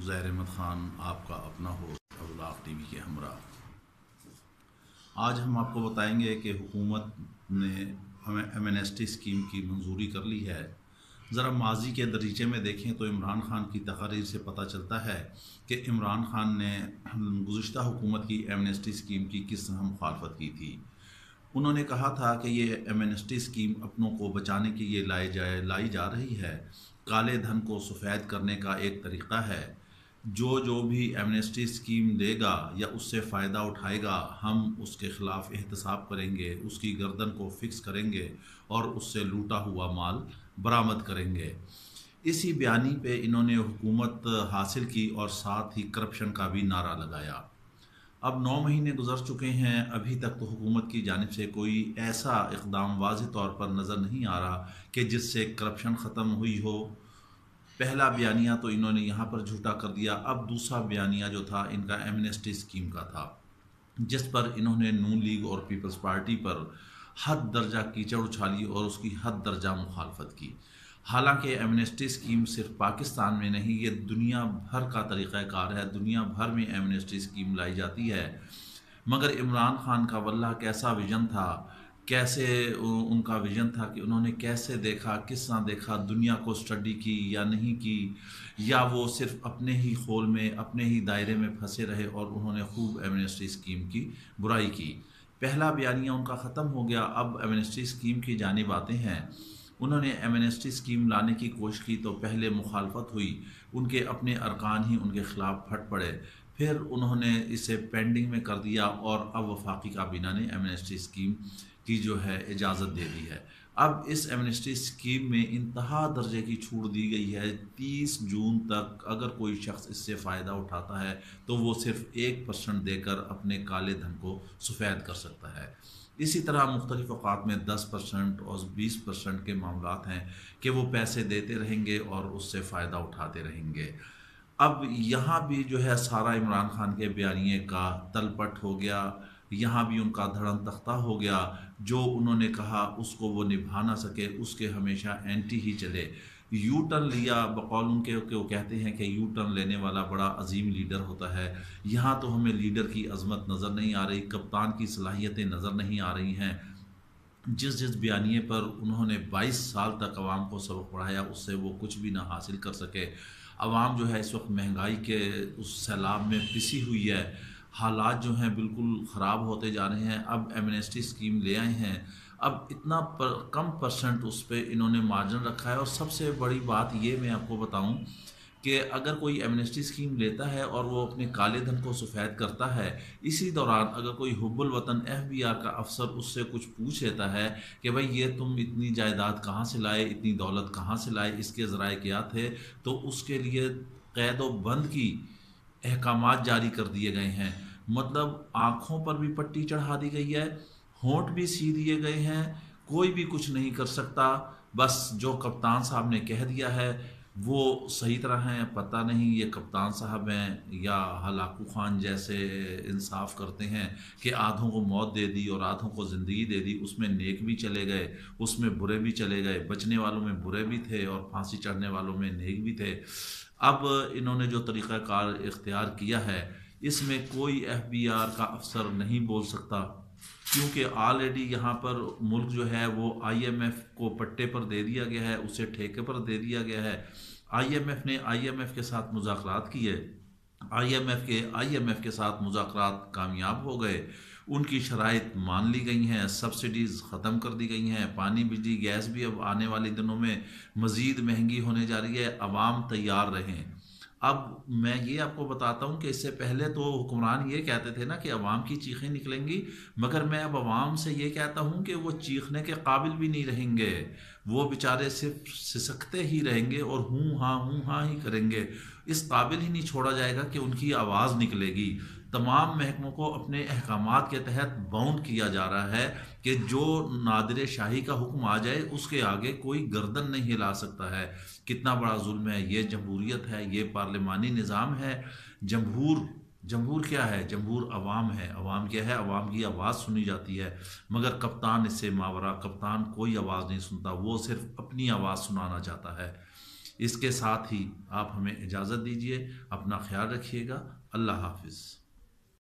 ज़हर अहमद ख़ान आपका अपना होस्ट अब्लाग टीवी के हमरा। आज हम आपको बताएंगे कि हुकूमत ने हमें एमनेस्टी स्कीम की मंजूरी कर ली है। ज़रा माजी के दरीचे में देखें तो इमरान ख़ान की तकरीर से पता चलता है कि इमरान ख़ान ने गुज़िश्ता हुकूमत की एमनेस्टी स्कीम की किस तरह मुखालफत की थी। उन्होंने कहा था कि ये एमनेस्टी स्कीम अपनों को बचाने के लिए लाई जा रही है, काले धन को सफ़ेद करने का एक तरीक़ा है। जो भी एमनेस्टी स्कीम देगा या उससे फ़ायदा उठाएगा, हम उसके ख़िलाफ़ एहतसाब करेंगे, उसकी गर्दन को फ़िक्स करेंगे और उससे लूटा हुआ माल बरामद करेंगे। इसी बयानी पे इन्होंने हुकूमत हासिल की और साथ ही करप्शन का भी नारा लगाया। अब 9 महीने गुजर चुके हैं, अभी तक तो हुकूमत की जानिब से कोई ऐसा इक़दाम वाज़ेह तौर पर नज़र नहीं आ रहा कि जिससे करप्शन ख़त्म हुई हो। पहला बयानिया तो इन्होंने यहाँ पर झूठा कर दिया। अब दूसरा बयानिया जो था इनका एमनेस्टी स्कीम का था, जिस पर इन्होंने नून लीग और पीपल्स पार्टी पर हद दर्जा कीचड़ उछाली और उसकी हद दर्जा मुखालफत की। हालांकि एमनेस्टी स्कीम सिर्फ पाकिस्तान में नहीं, ये दुनिया भर का तरीक़ाकार है, दुनिया भर में एमनेस्टी स्कीम लाई जाती है। मगर इमरान ख़ान का वल्लाह कैसा विज़न था, कैसे उनका विज़न था कि उन्होंने कैसे देखा, किस तरह देखा, दुनिया को स्टडी की या नहीं की, या वो सिर्फ अपने ही खोल में अपने ही दायरे में फंसे रहे और उन्होंने खूब एमनेस्टी स्कीम की बुराई की। पहला बयानिया उनका ख़त्म हो गया, अब एमनेस्टी स्कीम की जानिब आते हैं। उन्होंने एमनेस्टी स्कीम लाने की कोशिश की तो पहले मुखालफत हुई, उनके अपने अरकान ही उनके ख़िलाफ़ फट पड़े, फिर उन्होंने इसे पेंडिंग में कर दिया और अब वफाकी काबीना ने एमनेस्टी स्कीम की जो है इजाज़त दे दी है। अब इस एमनेस्टी स्कीम में इंतहा दर्जे की छूट दी गई है। 30 जून तक अगर कोई शख्स इससे फ़ायदा उठाता है तो वो सिर्फ 1% देकर अपने काले धन को सफ़ेद कर सकता है। इसी तरह मुख्तलिफ़ औक़ात में 10% और 20% के मामलात हैं कि वो पैसे देते रहेंगे और उससे फ़ायदा उठाते रहेंगे। अब यहाँ भी जो है सारा इमरान ख़ान के बयानिए का तलपट हो गया, यहाँ भी उनका धड़म तख्ता हो गया। जो उन्होंने कहा उसको वो निभा ना सके, उसके हमेशा एंटी ही चले। यू टर्न लिया, बकौल उनके वो कहते हैं कि यू टर्न लेने वाला बड़ा अजीम लीडर होता है। यहाँ तो हमें लीडर की अजमत नज़र नहीं आ रही, कप्तान की सलाहियतें नज़र नहीं आ रही हैं। जिस बयानिए पर उन्होंने 22 साल तक आवाम को सबक पढ़ाया उससे वो कुछ भी ना हासिल कर सके। आवाम जो है इस वक्त महंगाई के उस सैलाब में पिसी हुई है, हालात जो हैं बिल्कुल ख़राब होते जा रहे हैं। अब एमनेस्टी स्कीम ले आए हैं, अब इतना कम परसेंट उस पर इन्होंने मार्जिन रखा है। और सबसे बड़ी बात ये मैं आपको बताऊं कि अगर कोई एमनेस्टी स्कीम लेता है और वो अपने काले धन को सफ़ेद करता है, इसी दौरान अगर कोई हुब्बुल वतन FBI का अफसर उससे कुछ पूछ लेता है कि भाई ये तुम इतनी जायदाद कहाँ से लाए, इतनी दौलत कहाँ से लाए, इसके ज़राए क्या थे, तो उसके लिए क़ैद व बंद की अहकामात जारी कर दिए गए हैं। मतलब आँखों पर भी पट्टी चढ़ा दी गई है, होंठ भी सी दिए गए हैं, कोई भी कुछ नहीं कर सकता। बस जो कप्तान साहब ने कह दिया है वो सही तरह हैं। पता नहीं ये कप्तान साहब हैं या हलाकू खान जैसे इंसाफ करते हैं कि आधों को मौत दे दी और आधों को ज़िंदगी दे दी, उसमें नेक भी चले गए, उसमें बुरे भी चले गए, बचने वालों में बुरे भी थे और फांसी चढ़ने वालों में नेक भी थे। अब इन्होंने जो तरीक़ाकार इख्तियार किया है इसमें कोई FBI का अफसर नहीं बोल सकता, क्योंकि ऑलरेडी यहाँ पर मुल्क जो है वो IMF को पट्टे पर दे दिया गया है, उसे ठेके पर दे दिया गया है। IMF ने IMF के साथ मुज़ाकरात किए, IMF के साथ मुज़ाकरात कामयाब हो गए, उनकी शराइत मान ली गई हैं, सब्सिडीज़ ख़त्म कर दी गई हैं, पानी बिजली गैस भी अब आने वाले दिनों में मज़ीद महंगी होने जा रही है। आवाम तैयार रहें। अब मैं ये आपको बताता हूँ कि इससे पहले तो हुक्मरान ये कहते थे ना कि अवाम की चीखें निकलेंगी, मगर मैं अब अवाम से ये कहता हूँ कि वो चीखने के काबिल भी नहीं रहेंगे, वो बेचारे सिर्फ सिसकते ही रहेंगे और हूँ हाँ ही करेंगे। इस काबिल ही नहीं छोड़ा जाएगा कि उनकी आवाज़ निकलेगी। तमाम महकमों को अपने अहकामात के तहत बाउंड किया जा रहा है कि जो नादिर शाही का हुक्म आ जाए उसके आगे कोई गर्दन नहीं हिला सकता है। कितना बड़ा जुल्म है, ये जमहूरियत है, ये पार्लिमानी निज़ाम है। जमहूर क्या है? जमहूर अवाम है। अवाम क्या है? अवाम की आवाज़ सुनी जाती है, मगर कप्तान इससे मावरा, कप्तान कोई आवाज़ नहीं सुनता, वो सिर्फ अपनी आवाज़ सुनाना चाहता है। اس کے ساتھ ہی آپ ہمیں اجازت دیجیے، اپنا خیال رکھیے گا، اللہ حافظ۔